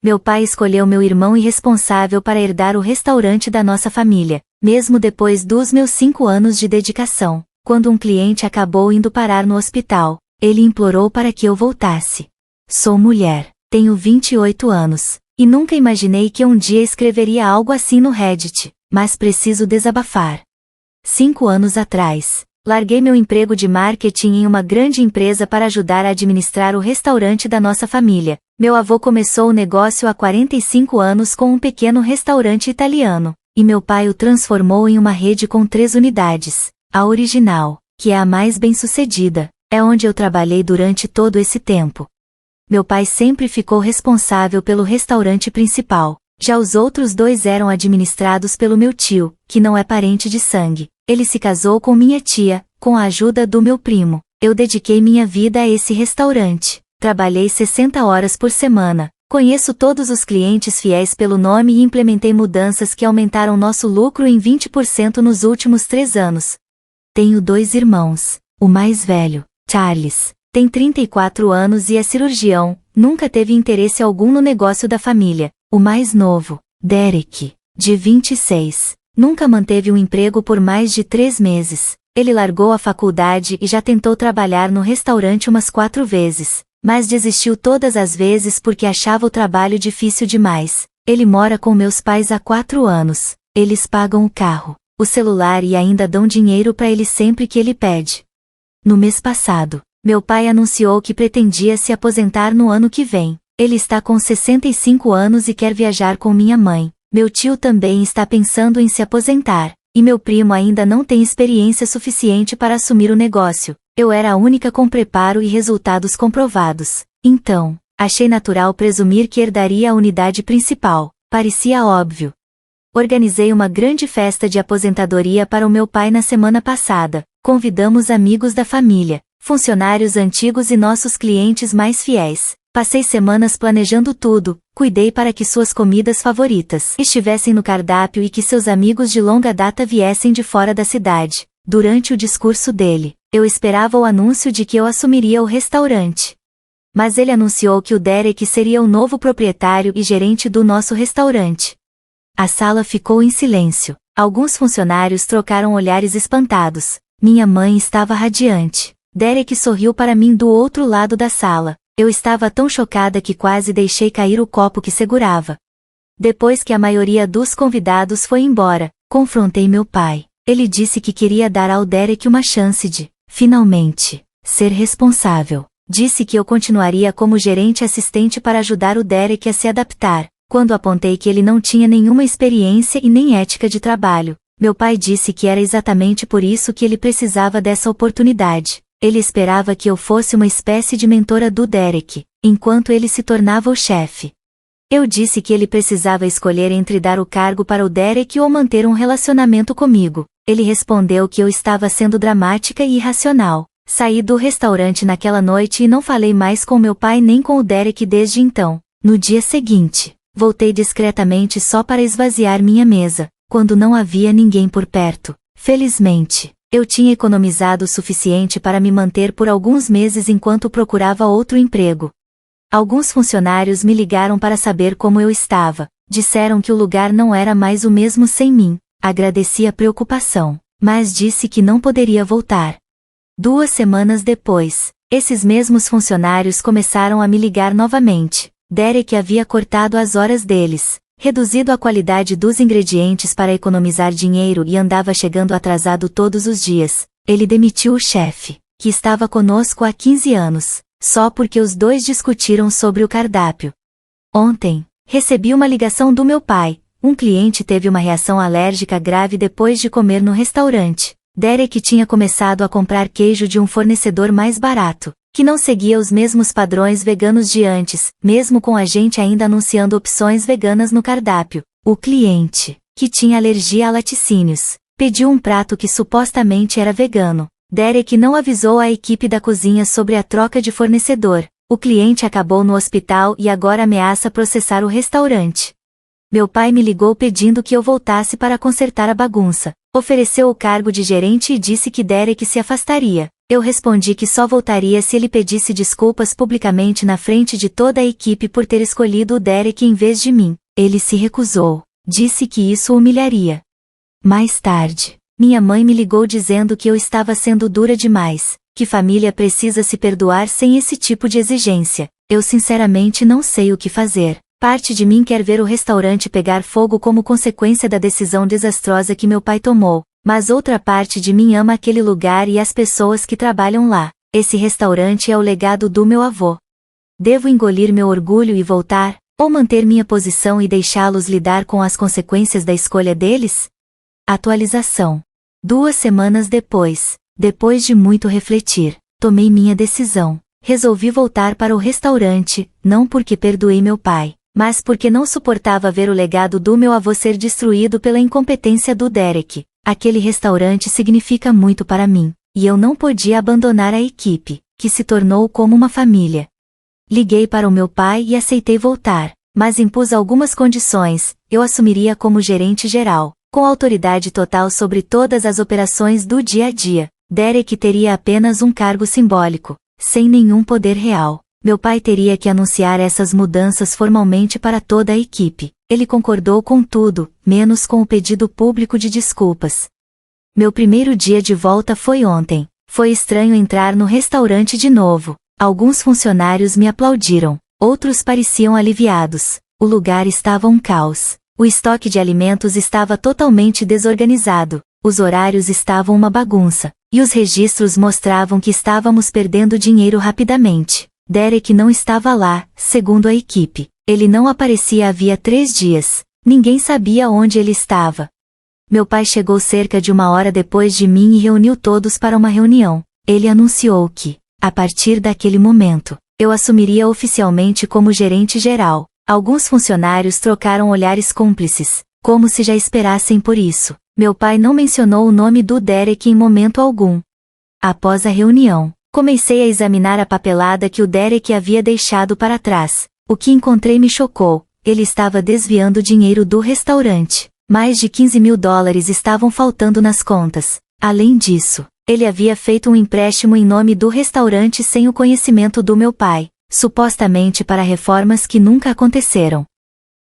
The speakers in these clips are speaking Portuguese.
Meu pai escolheu meu irmão irresponsável para herdar o restaurante da nossa família, mesmo depois dos meus 5 anos de dedicação. Quando um cliente acabou indo parar no hospital, ele implorou para que eu voltasse. Sou mulher, tenho 28 anos, e nunca imaginei que um dia escreveria algo assim no Reddit, mas preciso desabafar. 5 anos atrás, larguei meu emprego de marketing em uma grande empresa para ajudar a administrar o restaurante da nossa família. Meu avô começou o negócio há 45 anos com um pequeno restaurante italiano, e meu pai o transformou em uma rede com 3 unidades. A original, que é a mais bem-sucedida, é onde eu trabalhei durante todo esse tempo. Meu pai sempre ficou responsável pelo restaurante principal. Já os outros 2 eram administrados pelo meu tio, que não é parente de sangue. Ele se casou com minha tia, com a ajuda do meu primo. Eu dediquei minha vida a esse restaurante. Trabalhei 60 horas por semana. Conheço todos os clientes fiéis pelo nome e implementei mudanças que aumentaram nosso lucro em 20% nos últimos 3 anos. Tenho 2 irmãos. O mais velho, Charles, tem 34 anos e é cirurgião, nunca teve interesse algum no negócio da família. O mais novo, Derek, de 26, nunca manteve um emprego por mais de 3 meses. Ele largou a faculdade e já tentou trabalhar no restaurante umas 4 vezes, mas desistiu todas as vezes porque achava o trabalho difícil demais. Ele mora com meus pais há 4 anos. Eles pagam o carro, o celular e ainda dão dinheiro para ele sempre que ele pede. No mês passado, meu pai anunciou que pretendia se aposentar no ano que vem. Ele está com 65 anos e quer viajar com minha mãe. Meu tio também está pensando em se aposentar, e meu primo ainda não tem experiência suficiente para assumir o negócio. Eu era a única com preparo e resultados comprovados. Então, achei natural presumir que herdaria a unidade principal. Parecia óbvio. Organizei uma grande festa de aposentadoria para o meu pai na semana passada. Convidamos amigos da família, funcionários antigos e nossos clientes mais fiéis. Passei semanas planejando tudo, cuidei para que suas comidas favoritas estivessem no cardápio e que seus amigos de longa data viessem de fora da cidade. Durante o discurso dele, eu esperava o anúncio de que eu assumiria o restaurante. Mas ele anunciou que o Derek seria o novo proprietário e gerente do nosso restaurante. A sala ficou em silêncio. Alguns funcionários trocaram olhares espantados. Minha mãe estava radiante. Derek sorriu para mim do outro lado da sala. Eu estava tão chocada que quase deixei cair o copo que segurava. Depois que a maioria dos convidados foi embora, confrontei meu pai. Ele disse que queria dar ao Derek uma chance de, finalmente, ser responsável. Disse que eu continuaria como gerente assistente para ajudar o Derek a se adaptar. Quando apontei que ele não tinha nenhuma experiência e nem ética de trabalho, meu pai disse que era exatamente por isso que ele precisava dessa oportunidade. Ele esperava que eu fosse uma espécie de mentora do Derek, enquanto ele se tornava o chefe. Eu disse que ele precisava escolher entre dar o cargo para o Derek ou manter um relacionamento comigo. Ele respondeu que eu estava sendo dramática e irracional. Saí do restaurante naquela noite e não falei mais com meu pai nem com o Derek desde então. No dia seguinte, voltei discretamente só para esvaziar minha mesa, quando não havia ninguém por perto. Felizmente, eu tinha economizado o suficiente para me manter por alguns meses enquanto procurava outro emprego. Alguns funcionários me ligaram para saber como eu estava. Disseram que o lugar não era mais o mesmo sem mim. Agradeci a preocupação, mas disse que não poderia voltar. 2 semanas depois, esses mesmos funcionários começaram a me ligar novamente. Derek havia cortado as horas deles, reduzido a qualidade dos ingredientes para economizar dinheiro e andava chegando atrasado todos os dias. Ele demitiu o chefe, que estava conosco há 15 anos, só porque os 2 discutiram sobre o cardápio. Ontem, recebi uma ligação do meu pai. Um cliente teve uma reação alérgica grave depois de comer no restaurante. Derek tinha começado a comprar queijo de um fornecedor mais barato, que não seguia os mesmos padrões veganos de antes, mesmo com a gente ainda anunciando opções veganas no cardápio. O cliente, que tinha alergia a laticínios, pediu um prato que supostamente era vegano. Derek não avisou a equipe da cozinha sobre a troca de fornecedor. O cliente acabou no hospital e agora ameaça processar o restaurante. Meu pai me ligou pedindo que eu voltasse para consertar a bagunça. Ofereceu o cargo de gerente e disse que Derek se afastaria. Eu respondi que só voltaria se ele pedisse desculpas publicamente na frente de toda a equipe por ter escolhido o Derek em vez de mim. Ele se recusou. Disse que isso o humilharia. Mais tarde, minha mãe me ligou dizendo que eu estava sendo dura demais, que família precisa se perdoar sem esse tipo de exigência. Eu sinceramente não sei o que fazer. Parte de mim quer ver o restaurante pegar fogo como consequência da decisão desastrosa que meu pai tomou, mas outra parte de mim ama aquele lugar e as pessoas que trabalham lá. Esse restaurante é o legado do meu avô. Devo engolir meu orgulho e voltar, ou manter minha posição e deixá-los lidar com as consequências da escolha deles? Atualização. 2 semanas depois de muito refletir, tomei minha decisão. Resolvi voltar para o restaurante, não porque perdoei meu pai, mas porque não suportava ver o legado do meu avô ser destruído pela incompetência do Derek. Aquele restaurante significa muito para mim, e eu não podia abandonar a equipe, que se tornou como uma família. Liguei para o meu pai e aceitei voltar, mas impus algumas condições. Eu assumiria como gerente geral, com autoridade total sobre todas as operações do dia a dia. Derek teria apenas um cargo simbólico, sem nenhum poder real. Meu pai teria que anunciar essas mudanças formalmente para toda a equipe. Ele concordou com tudo, menos com o pedido público de desculpas. Meu primeiro dia de volta foi ontem. Foi estranho entrar no restaurante de novo. Alguns funcionários me aplaudiram, outros pareciam aliviados. O lugar estava um caos. O estoque de alimentos estava totalmente desorganizado. Os horários estavam uma bagunça, e os registros mostravam que estávamos perdendo dinheiro rapidamente. Derek não estava lá, segundo a equipe. Ele não aparecia havia 3 dias. Ninguém sabia onde ele estava. Meu pai chegou cerca de 1 hora depois de mim e reuniu todos para uma reunião. Ele anunciou que, a partir daquele momento, eu assumiria oficialmente como gerente geral. Alguns funcionários trocaram olhares cúmplices, como se já esperassem por isso. Meu pai não mencionou o nome do Derek em momento algum. Após a reunião, comecei a examinar a papelada que o Derek havia deixado para trás. O que encontrei me chocou. Ele estava desviando dinheiro do restaurante. Mais de $15.000 estavam faltando nas contas. Além disso, ele havia feito um empréstimo em nome do restaurante sem o conhecimento do meu pai, supostamente para reformas que nunca aconteceram.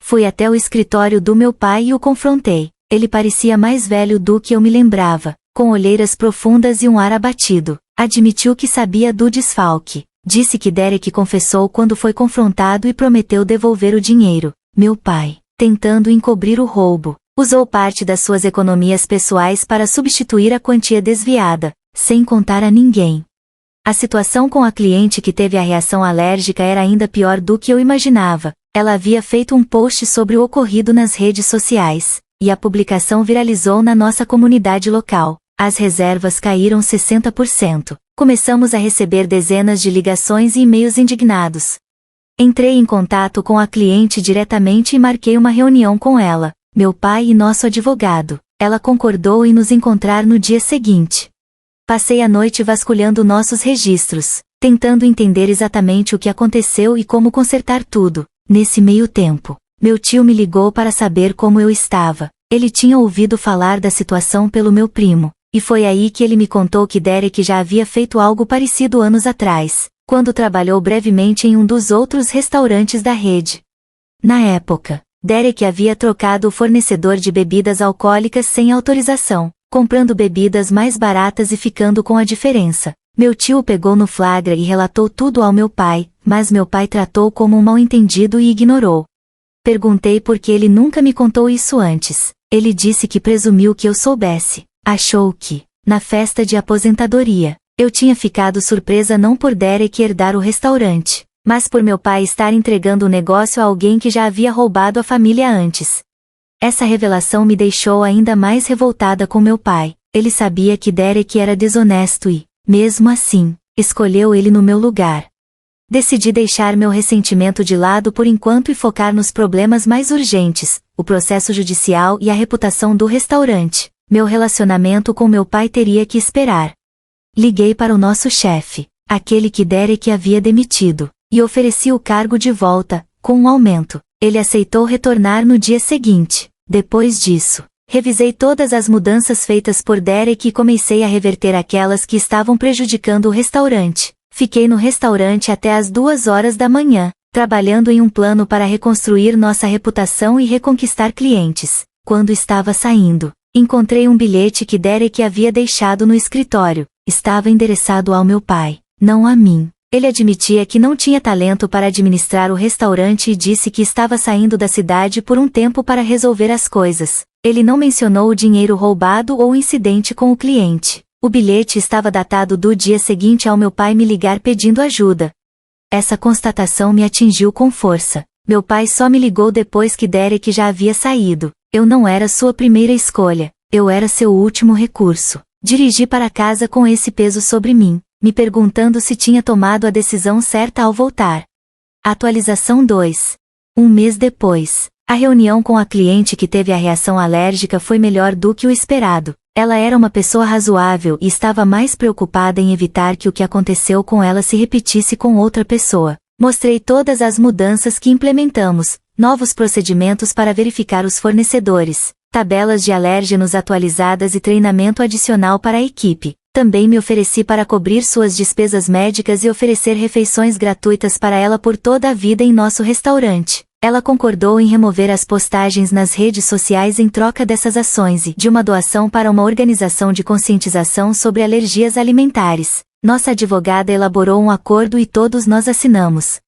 Fui até o escritório do meu pai e o confrontei. Ele parecia mais velho do que eu me lembrava, com olheiras profundas e um ar abatido. Admitiu que sabia do desfalque. Disse que Derek confessou quando foi confrontado e prometeu devolver o dinheiro. Meu pai, tentando encobrir o roubo, usou parte das suas economias pessoais para substituir a quantia desviada, sem contar a ninguém. A situação com a cliente que teve a reação alérgica era ainda pior do que eu imaginava. Ela havia feito um post sobre o ocorrido nas redes sociais, e a publicação viralizou na nossa comunidade local. As reservas caíram 60%. Começamos a receber dezenas de ligações e e-mails indignados. Entrei em contato com a cliente diretamente e marquei uma reunião com ela, meu pai e nosso advogado. Ela concordou em nos encontrar no dia seguinte. Passei a noite vasculhando nossos registros, tentando entender exatamente o que aconteceu e como consertar tudo. Nesse meio tempo, meu tio me ligou para saber como eu estava. Ele tinha ouvido falar da situação pelo meu primo, e foi aí que ele me contou que Derek já havia feito algo parecido anos atrás, quando trabalhou brevemente em um dos outros restaurantes da rede. Na época, Derek havia trocado o fornecedor de bebidas alcoólicas sem autorização, comprando bebidas mais baratas e ficando com a diferença. Meu tio o pegou no flagra e relatou tudo ao meu pai, mas meu pai tratou como um mal-entendido e ignorou. Perguntei por que ele nunca me contou isso antes. Ele disse que presumiu que eu soubesse. Achou que, na festa de aposentadoria, eu tinha ficado surpresa não por Derek herdar o restaurante, mas por meu pai estar entregando o negócio a alguém que já havia roubado a família antes. Essa revelação me deixou ainda mais revoltada com meu pai. Ele sabia que Derek era desonesto e, mesmo assim, escolheu ele no meu lugar. Decidi deixar meu ressentimento de lado por enquanto e focar nos problemas mais urgentes, o processo judicial e a reputação do restaurante. Meu relacionamento com meu pai teria que esperar. Liguei para o nosso chefe, aquele que Derek havia demitido, e ofereci o cargo de volta. Com um aumento, ele aceitou retornar no dia seguinte. Depois disso, revisei todas as mudanças feitas por Derek e comecei a reverter aquelas que estavam prejudicando o restaurante. Fiquei no restaurante até às 2 horas da manhã, trabalhando em um plano para reconstruir nossa reputação e reconquistar clientes. Quando estava saindo, encontrei um bilhete que Derek havia deixado no escritório. Estava endereçado ao meu pai, não a mim. Ele admitia que não tinha talento para administrar o restaurante e disse que estava saindo da cidade por um tempo para resolver as coisas. Ele não mencionou o dinheiro roubado ou o incidente com o cliente. O bilhete estava datado do dia seguinte ao meu pai me ligar pedindo ajuda. Essa constatação me atingiu com força. Meu pai só me ligou depois que Derek já havia saído. Eu não era sua primeira escolha, eu era seu último recurso. Dirigi para casa com esse peso sobre mim, me perguntando se tinha tomado a decisão certa ao voltar. Atualização 2. Um mês depois, a reunião com a cliente que teve a reação alérgica foi melhor do que o esperado. Ela era uma pessoa razoável e estava mais preocupada em evitar que o que aconteceu com ela se repetisse com outra pessoa. Mostrei todas as mudanças que implementamos, novos procedimentos para verificar os fornecedores, tabelas de alérgenos atualizadas e treinamento adicional para a equipe. Também me ofereci para cobrir suas despesas médicas e oferecer refeições gratuitas para ela por toda a vida em nosso restaurante. Ela concordou em remover as postagens nas redes sociais em troca dessas ações e de uma doação para uma organização de conscientização sobre alergias alimentares. Nossa advogada elaborou um acordo e todos nós assinamos.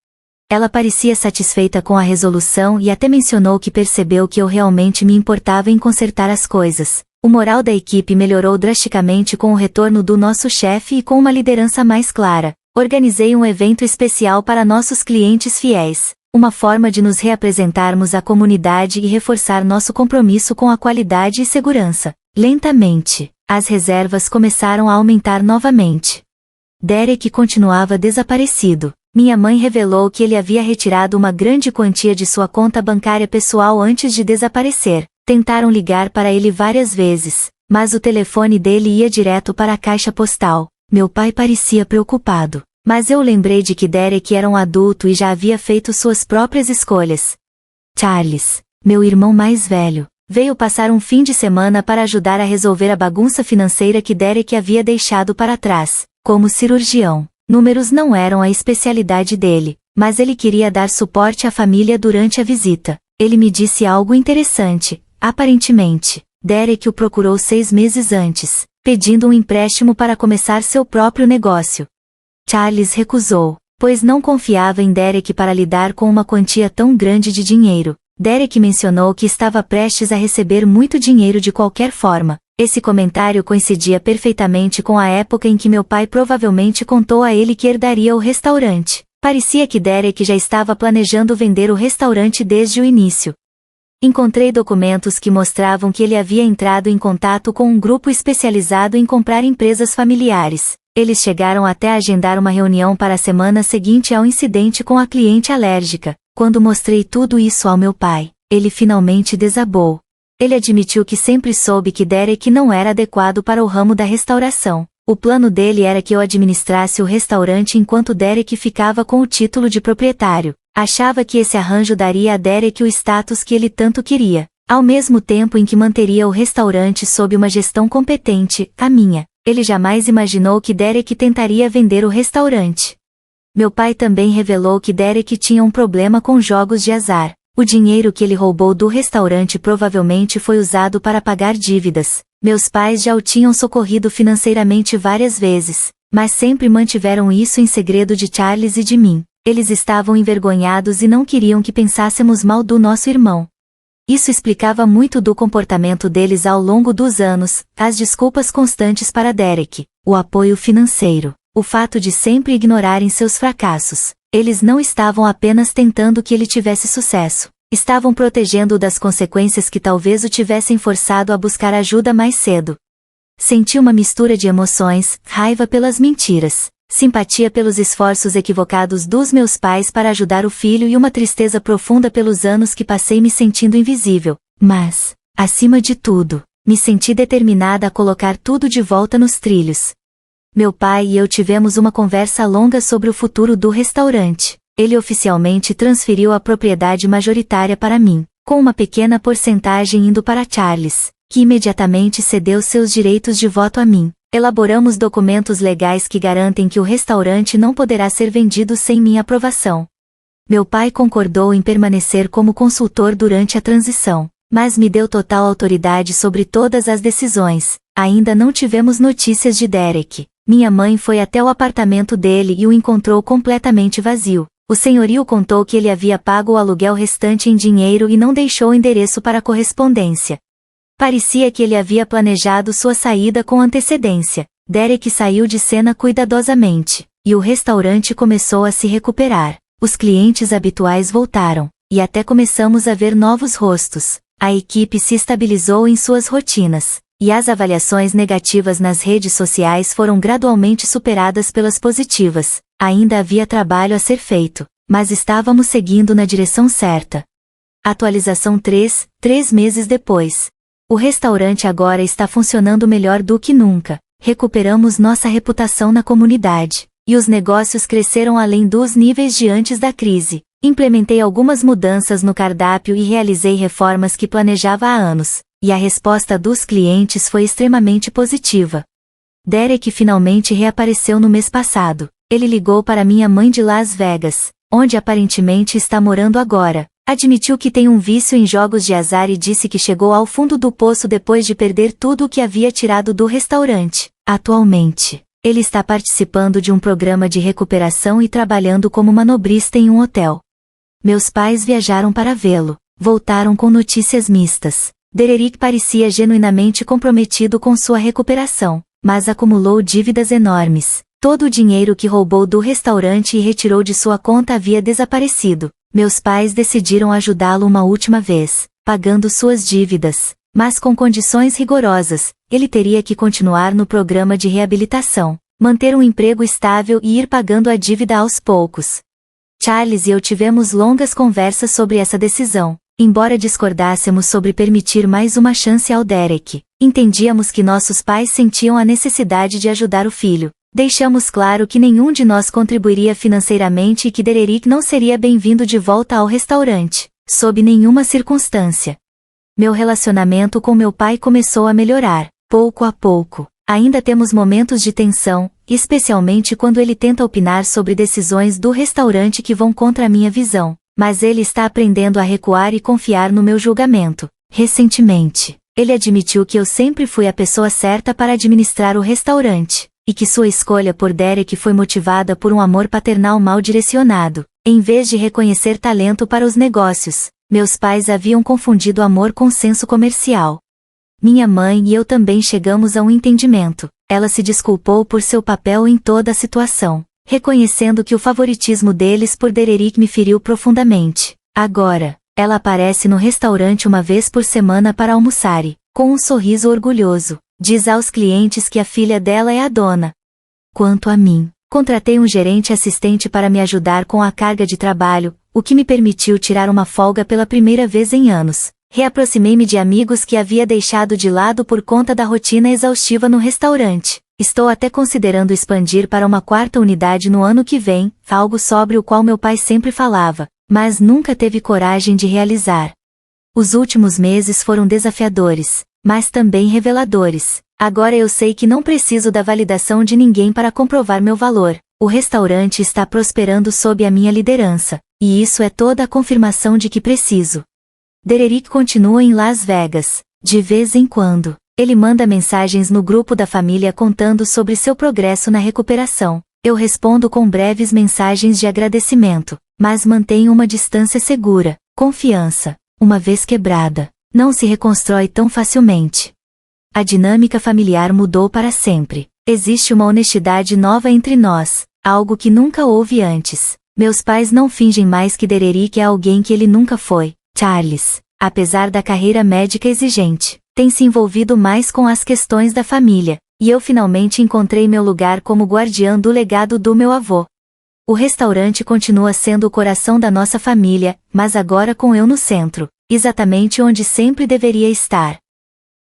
Ela parecia satisfeita com a resolução e até mencionou que percebeu que eu realmente me importava em consertar as coisas. O moral da equipe melhorou drasticamente com o retorno do nosso chefe e com uma liderança mais clara. Organizei um evento especial para nossos clientes fiéis, uma forma de nos reapresentarmos à comunidade e reforçar nosso compromisso com a qualidade e segurança. Lentamente, as reservas começaram a aumentar novamente. Derek continuava desaparecido. Minha mãe revelou que ele havia retirado uma grande quantia de sua conta bancária pessoal antes de desaparecer. Tentaram ligar para ele várias vezes, mas o telefone dele ia direto para a caixa postal. Meu pai parecia preocupado, mas eu lembrei de que Derek era um adulto e já havia feito suas próprias escolhas. Charles, meu irmão mais velho, veio passar um fim de semana para ajudar a resolver a bagunça financeira que Derek havia deixado para trás. Como cirurgião, números não eram a especialidade dele, mas ele queria dar suporte à família durante a visita. Ele me disse algo interessante. Aparentemente, Derek o procurou 6 meses antes, pedindo um empréstimo para começar seu próprio negócio. Charles recusou, pois não confiava em Derek para lidar com uma quantia tão grande de dinheiro. Derek mencionou que estava prestes a receber muito dinheiro de qualquer forma. Esse comentário coincidia perfeitamente com a época em que meu pai provavelmente contou a ele que herdaria o restaurante. Parecia que Derek já estava planejando vender o restaurante desde o início. Encontrei documentos que mostravam que ele havia entrado em contato com um grupo especializado em comprar empresas familiares. Eles chegaram até a agendar uma reunião para a semana seguinte ao incidente com a cliente alérgica. Quando mostrei tudo isso ao meu pai, ele finalmente desabou. Ele admitiu que sempre soube que Derek não era adequado para o ramo da restauração. O plano dele era que eu administrasse o restaurante enquanto Derek ficava com o título de proprietário. Achava que esse arranjo daria a Derek o status que ele tanto queria, ao mesmo tempo em que manteria o restaurante sob uma gestão competente, a minha. Ele jamais imaginou que Derek tentaria vender o restaurante. Meu pai também revelou que Derek tinha um problema com jogos de azar. O dinheiro que ele roubou do restaurante provavelmente foi usado para pagar dívidas. Meus pais já o tinham socorrido financeiramente várias vezes, mas sempre mantiveram isso em segredo de Charles e de mim. Eles estavam envergonhados e não queriam que pensássemos mal do nosso irmão. Isso explicava muito do comportamento deles ao longo dos anos, as desculpas constantes para Derek, o apoio financeiro, o fato de sempre ignorarem seus fracassos. Eles não estavam apenas tentando que ele tivesse sucesso, estavam protegendo-o das consequências que talvez o tivessem forçado a buscar ajuda mais cedo. Senti uma mistura de emoções, raiva pelas mentiras, simpatia pelos esforços equivocados dos meus pais para ajudar o filho e uma tristeza profunda pelos anos que passei me sentindo invisível. Mas, acima de tudo, me senti determinada a colocar tudo de volta nos trilhos. Meu pai e eu tivemos uma conversa longa sobre o futuro do restaurante. Ele oficialmente transferiu a propriedade majoritária para mim, com uma pequena porcentagem indo para Charles, que imediatamente cedeu seus direitos de voto a mim. Elaboramos documentos legais que garantem que o restaurante não poderá ser vendido sem minha aprovação. Meu pai concordou em permanecer como consultor durante a transição, mas me deu total autoridade sobre todas as decisões. Ainda não tivemos notícias de Derek. Minha mãe foi até o apartamento dele e o encontrou completamente vazio. O senhorio contou que ele havia pago o aluguel restante em dinheiro e não deixou o endereço para correspondência. Parecia que ele havia planejado sua saída com antecedência. Derek saiu de cena cuidadosamente, e o restaurante começou a se recuperar. Os clientes habituais voltaram, e até começamos a ver novos rostos. A equipe se estabilizou em suas rotinas, e as avaliações negativas nas redes sociais foram gradualmente superadas pelas positivas. Ainda havia trabalho a ser feito, mas estávamos seguindo na direção certa. Atualização 3 meses depois. O restaurante agora está funcionando melhor do que nunca. Recuperamos nossa reputação na comunidade, e os negócios cresceram além dos níveis de antes da crise. Implementei algumas mudanças no cardápio e realizei reformas que planejava há anos, e a resposta dos clientes foi extremamente positiva. Derek finalmente reapareceu no mês passado. Ele ligou para minha mãe de Las Vegas, onde aparentemente está morando agora. Admitiu que tem um vício em jogos de azar e disse que chegou ao fundo do poço depois de perder tudo o que havia tirado do restaurante. Atualmente, ele está participando de um programa de recuperação e trabalhando como manobrista em um hotel. Meus pais viajaram para vê-lo. Voltaram com notícias mistas. Derek parecia genuinamente comprometido com sua recuperação, mas acumulou dívidas enormes. Todo o dinheiro que roubou do restaurante e retirou de sua conta havia desaparecido. Meus pais decidiram ajudá-lo uma última vez, pagando suas dívidas, mas com condições rigorosas. Ele teria que continuar no programa de reabilitação, manter um emprego estável e ir pagando a dívida aos poucos. Charles e eu tivemos longas conversas sobre essa decisão. Embora discordássemos sobre permitir mais uma chance ao Derek, entendíamos que nossos pais sentiam a necessidade de ajudar o filho. Deixamos claro que nenhum de nós contribuiria financeiramente e que Derek não seria bem-vindo de volta ao restaurante, sob nenhuma circunstância. Meu relacionamento com meu pai começou a melhorar, pouco a pouco. Ainda temos momentos de tensão, especialmente quando ele tenta opinar sobre decisões do restaurante que vão contra a minha visão, mas ele está aprendendo a recuar e confiar no meu julgamento. Recentemente, ele admitiu que eu sempre fui a pessoa certa para administrar o restaurante, e que sua escolha por Derek foi motivada por um amor paternal mal direcionado, em vez de reconhecer talento para os negócios. Meus pais haviam confundido amor com senso comercial. Minha mãe e eu também chegamos a um entendimento. Ela se desculpou por seu papel em toda a situação, reconhecendo que o favoritismo deles por Derek me feriu profundamente. Agora, ela aparece no restaurante uma vez por semana para almoçar e, com um sorriso orgulhoso, diz aos clientes que a filha dela é a dona. Quanto a mim, contratei um gerente assistente para me ajudar com a carga de trabalho, o que me permitiu tirar uma folga pela primeira vez em anos. Reaproximei-me de amigos que havia deixado de lado por conta da rotina exaustiva no restaurante. Estou até considerando expandir para uma quarta unidade no ano que vem, algo sobre o qual meu pai sempre falava, mas nunca teve coragem de realizar. Os últimos meses foram desafiadores, mas também reveladores. Agora eu sei que não preciso da validação de ninguém para comprovar meu valor. O restaurante está prosperando sob a minha liderança, e isso é toda a confirmação de que preciso. Derek continua em Las Vegas. De vez em quando, ele manda mensagens no grupo da família contando sobre seu progresso na recuperação. Eu respondo com breves mensagens de agradecimento, mas mantenho uma distância segura. Confiança, uma vez quebrada, não se reconstrói tão facilmente. A dinâmica familiar mudou para sempre. Existe uma honestidade nova entre nós, algo que nunca houve antes. Meus pais não fingem mais que Derek é alguém que ele nunca foi. Charles, apesar da carreira médica exigente, tem se envolvido mais com as questões da família, e eu finalmente encontrei meu lugar como guardiã do legado do meu avô. O restaurante continua sendo o coração da nossa família, mas agora com eu no centro, exatamente onde sempre deveria estar.